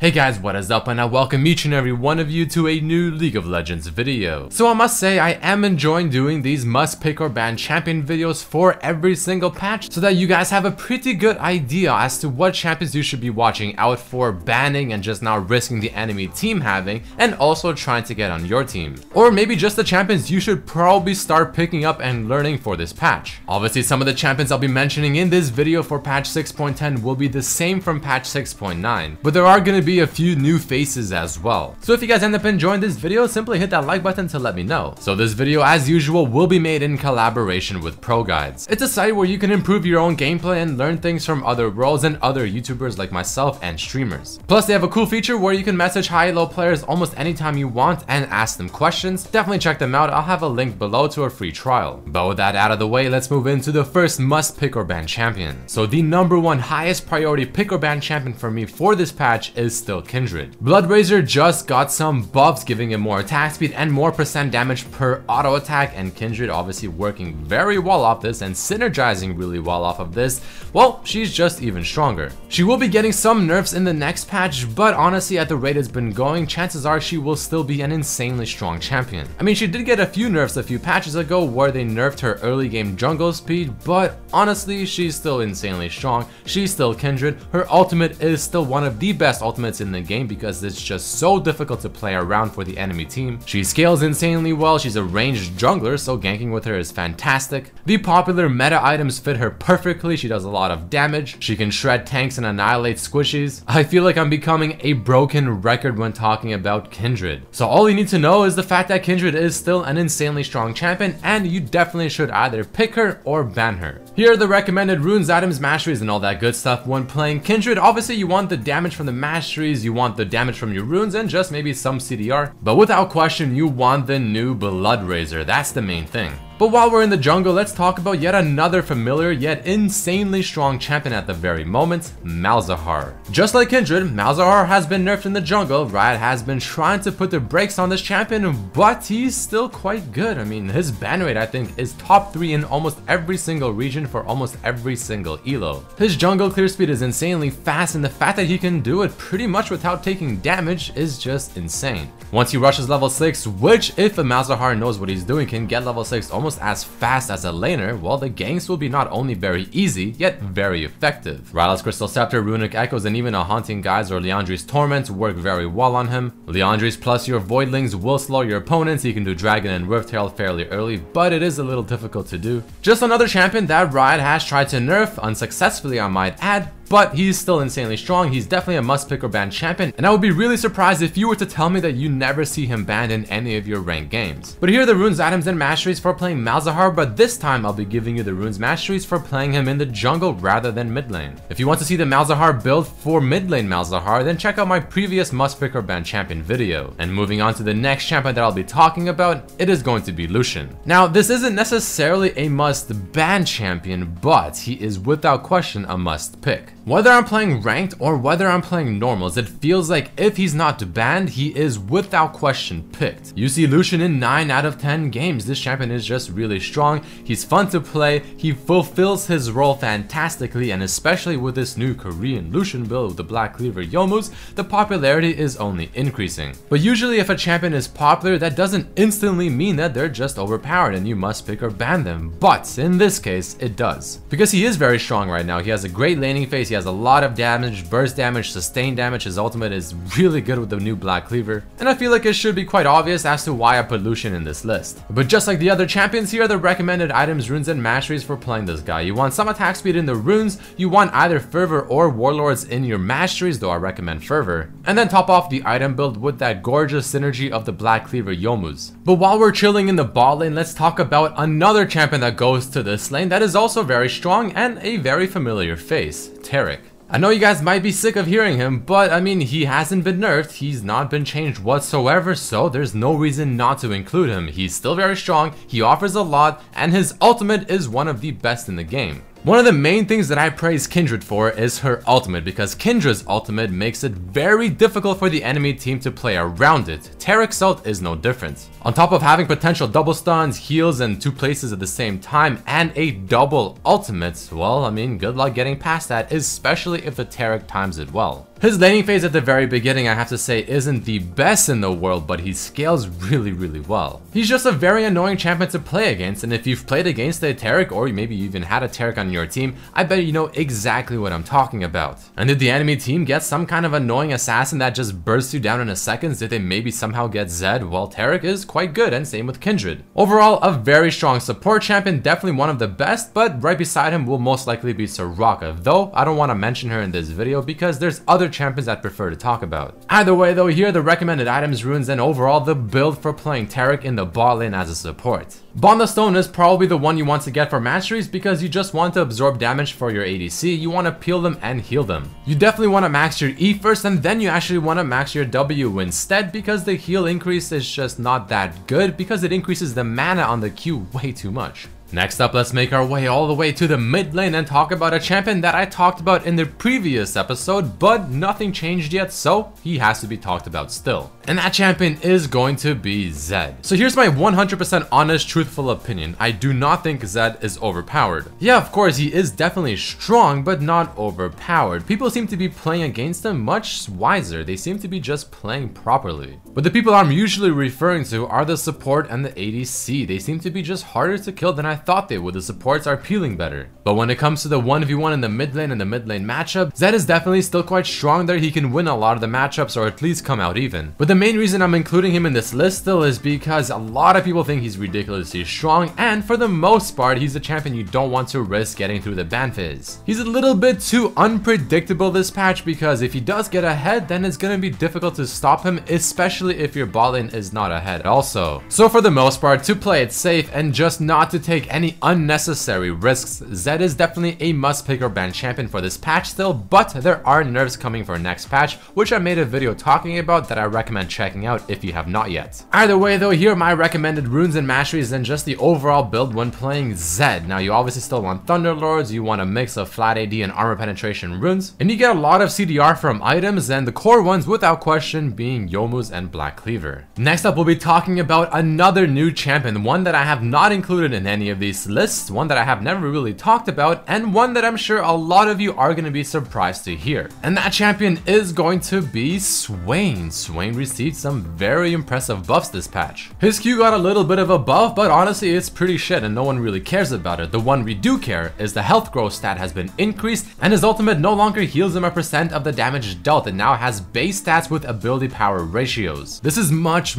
Hey guys, what is up, and I welcome each and every one of you to a new League of Legends video. So I must say, I am enjoying doing these must pick or ban champion videos for every single patch so that you guys have a pretty good idea as to what champions you should be watching out for, banning and just not risking the enemy team having, and also trying to get on your team. Or maybe just the champions you should probably start picking up and learning for this patch. Obviously, some of the champions I'll be mentioning in this video for patch 6.10 will be the same from patch 6.9, but there are going to be a few new faces as well. So if you guys end up enjoying this video, simply hit that like button to let me know. So this video, as usual, will be made in collaboration with Pro Guides. It's a site where you can improve your own gameplay and learn things from other worlds and other YouTubers like myself and streamers. Plus, they have a cool feature where you can message high-low players almost anytime you want and ask them questions. Definitely check them out. I'll have a link below to a free trial. But with that out of the way, let's move into the first must pick or ban champion. So the #1 highest priority pick or ban champion for me for this patch is still Kindred. Bloodrazor just got some buffs, giving him more attack speed and more % damage per auto attack, and Kindred obviously working very well off this and synergizing really well off of this. Well, she's just even stronger. She will be getting some nerfs in the next patch, but honestly, at the rate it's been going, chances are she will still be an insanely strong champion. I mean, she did get a few nerfs a few patches ago where they nerfed her early game jungle speed, but honestly, she's still insanely strong. She's still Kindred. Her ultimate is still one of the best ultimates in the game because it's just so difficult to play around for the enemy team. She scales insanely well. She's a ranged jungler, so ganking with her is fantastic. The popular meta items fit her perfectly. She does a lot of damage. She can shred tanks and annihilate squishies. I feel like I'm becoming a broken record when talking about Kindred. So all you need to know is the fact that Kindred is still an insanely strong champion, and you definitely should either pick her or ban her. Here are the recommended runes, items, masteries, and all that good stuff when playing Kindred. Obviously, you want the damage from the masteries, you want the damage from your runes, and just maybe some CDR. But without question, you want the new Bloodrazor. That's the main thing. But while we're in the jungle, let's talk about yet another familiar yet insanely strong champion at the very moment, Malzahar. Just like Kindred, Malzahar has been nerfed in the jungle. Riot has been trying to put the brakes on this champion, but he's still quite good. I mean, his ban rate I think is top 3 in almost every single region for almost every single elo. His jungle clear speed is insanely fast, and the fact that he can do it pretty much without taking damage is just insane. Once he rushes level 6, which if a Malzahar knows what he's doing can get level 6 almost as fast as a laner, well, the ganks will be not only very easy, yet very effective. Ryla's Crystal Scepter, Runic Echoes, and even a Haunting Guise or Liandry's Torment work very well on him. Liandry's plus your Voidlings will slow your opponents. You can do Dragon and Rifttail fairly early, but it is a little difficult to do. Just another champion that Riot has tried to nerf, unsuccessfully I might add, but he's still insanely strong. He's definitely a must pick or ban champion, and I would be really surprised if you were to tell me that you never see him banned in any of your ranked games. But here are the runes, items, and masteries for playing Malzahar, but this time I'll be giving you the runes masteries for playing him in the jungle rather than mid lane. If you want to see the Malzahar build for mid lane Malzahar, then check out my previous must pick or ban champion video. And moving on to the next champion that I'll be talking about, it is going to be Lucian. Now, this isn't necessarily a must ban champion, but he is without question a must pick. Whether I'm playing ranked or whether I'm playing normals, it feels like if he's not banned, he is without question picked. You see Lucian in 9 out of 10 games. This champion is just really strong. He's fun to play. He fulfills his role fantastically, and especially with this new Korean Lucian build with the Black Cleaver Youmu's, the popularity is only increasing. But usually if a champion is popular, that doesn't instantly mean that they're just overpowered and you must pick or ban them. But in this case, it does. Because he is very strong right now. He has a great laning phase. He has a lot of damage, burst damage, sustained damage. His ultimate is really good with the new Black Cleaver, and I feel like it should be quite obvious as to why I put Lucian in this list. But just like the other champions, here are the recommended items, runes, and masteries for playing this guy. You want some attack speed in the runes, you want either Fervor or Warlords in your masteries, though I recommend Fervor, and then top off the item build with that gorgeous synergy of the Black Cleaver Youmu's. But while we're chilling in the bot lane, let's talk about another champion that goes to this lane that is also very strong and a very familiar face, Taric. I know you guys might be sick of hearing him, but I mean, he hasn't been nerfed, he's not been changed whatsoever, so there's no reason not to include him. He's still very strong, he offers a lot, and his ultimate is one of the best in the game. One of the main things that I praise Kindred for is her ultimate, because Kindred's ultimate makes it very difficult for the enemy team to play around it. Taric's ult is no different. On top of having potential double stuns, heals in 2 places at the same time, and a double ultimate, well, I mean, good luck getting past that, especially if the Taric times it well. His laning phase at the very beginning, I have to say, isn't the best in the world, but he scales really well. He's just a very annoying champion to play against, and if you've played against a Taric, or maybe you even had a Taric on your team, I bet you know exactly what I'm talking about. And did the enemy team get some kind of annoying assassin that just bursts you down in a second? Did they maybe somehow get Zed? Well, Taric is quite good, and same with Kindred. Overall, a very strong support champion, definitely one of the best, but right beside him will most likely be Soraka, though I don't want to mention her in this video because there's other champions I'd prefer to talk about. Either way though, here are the recommended items, runes, and overall the build for playing Taric in the bot lane as a support. Bond the Stone is probably the one you want to get for masteries because you just want to absorb damage for your ADC, you want to peel them and heal them. You definitely want to max your E first, and then you actually want to max your W instead because the heal increase is just not that good because it increases the mana on the Q way too much. Next up, let's make our way all the way to the mid lane and talk about a champion that I talked about in the previous episode, but nothing changed yet, so he has to be talked about still. And that champion is going to be Zed. So here's my 100% honest, truthful opinion. I do not think Zed is overpowered. Yeah, of course, he is definitely strong, but not overpowered. People seem to be playing against him much wiser. They seem to be just playing properly. But the people I'm usually referring to are the support and the ADC. They seem to be just harder to kill than I thought they would. The supports are peeling better. But when it comes to the 1v1 in the mid lane and the mid lane matchup, Zed is definitely still quite strong there. He can win a lot of the matchups or at least come out even. But the main reason I'm including him in this list still is because a lot of people think he's ridiculously strong, and for the most part, he's a champion you don't want to risk getting through the ban phase. He's a little bit too unpredictable this patch because if he does get ahead, then it's gonna be difficult to stop him, especially if your bot lane is not ahead also. So for the most part, to play it safe and just not to take any unnecessary risks, Zed is definitely a must pick or ban champion for this patch still, but there are nerfs coming for next patch, which I made a video talking about that I recommend checking out if you have not yet. Either way though, here are my recommended runes and masteries and just the overall build when playing Zed. Now you obviously still want Thunderlords, you want a mix of flat AD and armor penetration runes, and you get a lot of CDR from items, and the core ones without question being Youmuu's and Black Cleaver. Next up, we'll be talking about another new champion, one that I have not included in any of these lists, one that I have never really talked about, and one that I'm sure a lot of you are going to be surprised to hear. And that champion is going to be Swain. Swain received some very impressive buffs this patch. His Q got a little bit of a buff, but honestly it's pretty shit and no one really cares about it. The one we do care is the health growth stat has been increased, and his ultimate no longer heals him a percent of the damage dealt. It now has base stats with ability power ratios. This is much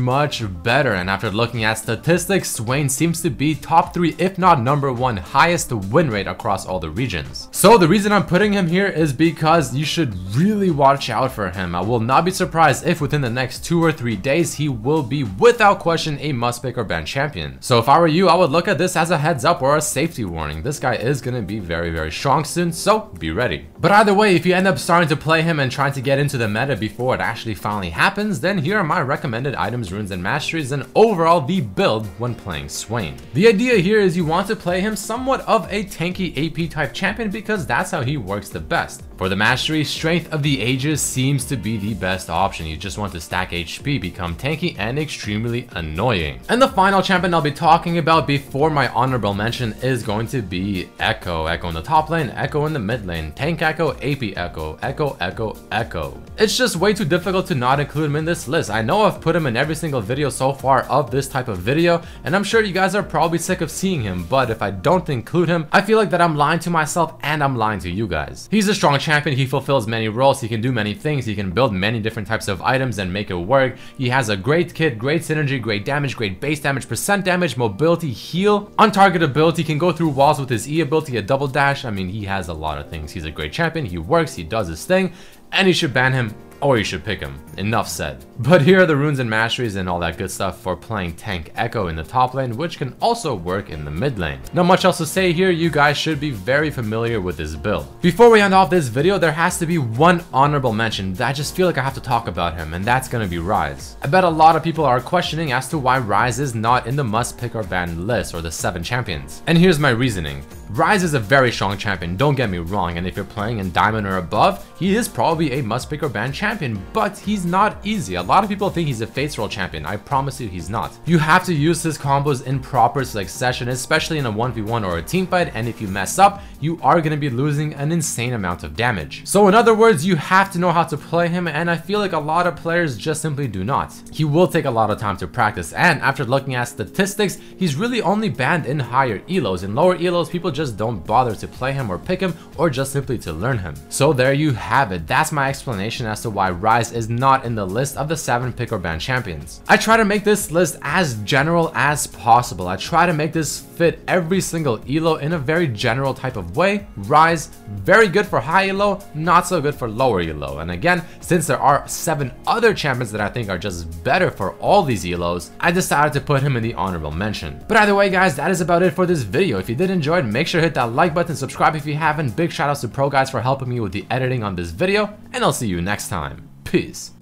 better, and after looking at statistics, Swain seems to be top 3 if not number 1 highest win rate across all the regions. So the reason I'm putting him here is because you should really watch out for him. I will not be surprised if within the next 2 or 3 days he will be without question a must pick or ban champion. So if I were you, I would look at this as a heads up or a safety warning. This guy is going to be very strong soon, so be ready. But either way, if you end up starting to play him and trying to get into the meta before it actually finally happens, then here are my recommended items, runes, and masteries, and overall the build when playing Swain. The idea here is you want to play him somewhat of a tanky AP type champion because that's how he works the best. For the mastery, Strength of the Ages seems to be the best option. You just want to stack HP, become tanky, and extremely annoying. And the final champion I'll be talking about before my honorable mention is going to be Echo. Echo in the top lane, Echo in the mid lane, Tank Echo, AP Echo, Echo. It's just way too difficult to not include him in this list. I know I've put him in every single video so far of this type of video, and I'm sure you guys are probably sick of seeing him, but if I don't include him, I feel like that I'm lying to myself and I'm lying to you guys. He's a strong champion, he fulfills many roles, he can do many things, he can build many different types of items and make it work. He has a great kit, great synergy, great damage, great base damage, percent damage, mobility, heal, on target ability, can go through walls with his E ability, a double dash. I mean, he has a lot of things. He's a great champion, he works, he does his thing, and you should ban him or you should pick him. Enough said. But here are the runes and masteries and all that good stuff for playing Tank Echo in the top lane, which can also work in the mid lane. Not much else to say here, you guys should be very familiar with this build. Before we end off this video, there has to be one honorable mention that I just feel like I have to talk about him, and that's gonna be Ryze. I bet a lot of people are questioning as to why Ryze is not in the must pick or ban list or the 7 champions. And here's my reasoning. Rise is a very strong champion, don't get me wrong, and if you're playing in Diamond or above, he is probably a must pick or ban champion, but he's not easy. A lot of people think he's a Fates Roll champion. I promise you he's not. You have to use his combos in proper succession, especially in a 1v1 or a team fight, and if you mess up, you are going to be losing an insane amount of damage. So in other words, you have to know how to play him, and I feel like a lot of players just simply do not. He will take a lot of time to practice, and after looking at statistics, he's really only banned in higher elos. In lower elos, people just don't bother to play him or pick him, or just simply to learn him. So there you have it. That's my explanation as to why Rise is not in the list of the 7 pick or ban champions. I try to make this list as general as possible. I try to make this fit every single elo in a very general type of way. Rise, very good for high elo, not so good for lower elo. And again, since there are 7 other champions that I think are just better for all these elos, I decided to put him in the honorable mention. But either way guys, that is about it for this video. If you did enjoy it, make sure to hit that like button, subscribe if you haven't. Big shout outs to Pro Guys for helping me with the editing on this video, and I'll see you next time. Peace.